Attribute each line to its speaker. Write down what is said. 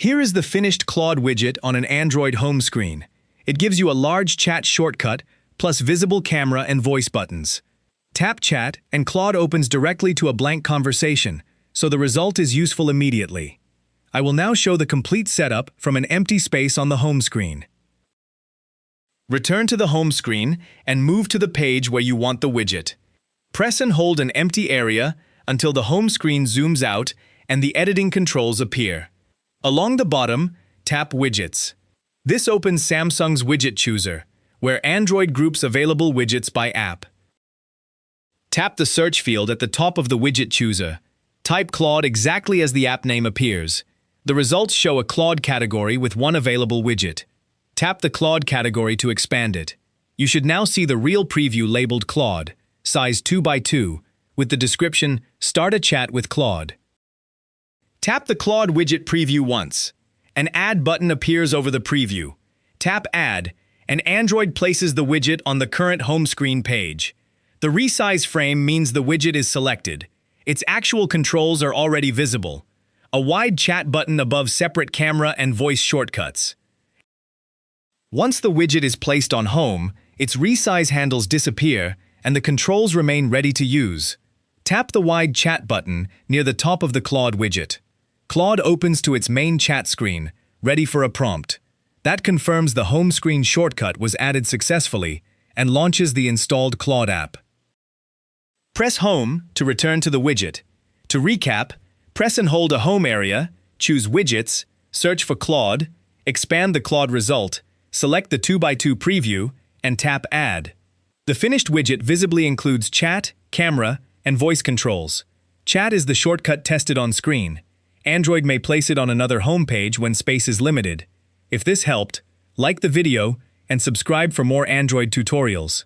Speaker 1: Here is the finished Claude widget on an Android home screen. It gives you a large chat shortcut, plus visible camera and voice buttons. Tap Chat, and Claude opens directly to a blank conversation, so the result is useful immediately. I will now show the complete setup from an empty space on the home screen. Return to the home screen and move to the page where you want the widget. Press and hold an empty area until the home screen zooms out and the editing controls appear. Along the bottom, tap Widgets. This opens Samsung's Widget Chooser, where Android groups available widgets by app. Tap the search field at the top of the Widget Chooser. Type Claude exactly as the app name appears. The results show a Claude category with one available widget. Tap the Claude category to expand it. You should now see the real preview labeled Claude, size 2x2, with the description, Start a chat with Claude. Tap the Claude widget preview once. An Add button appears over the preview. Tap Add, and Android places the widget on the current home screen page. The resize frame means the widget is selected. Its actual controls are already visible. A wide chat button above separate camera and voice shortcuts. Once the widget is placed on home, its resize handles disappear and the controls remain ready to use. Tap the wide chat button near the top of the Claude widget. Claude opens to its main chat screen, ready for a prompt. That confirms the home screen shortcut was added successfully and launches the installed Claude app. Press Home to return to the widget. To recap, press and hold a home area, choose Widgets, search for Claude, expand the Claude result, select the 2x2 preview, and tap Add. The finished widget visibly includes chat, camera, and voice controls. Chat is the shortcut tested on screen. Android may place it on another home page when space is limited. If this helped, like the video and subscribe for more Android tutorials.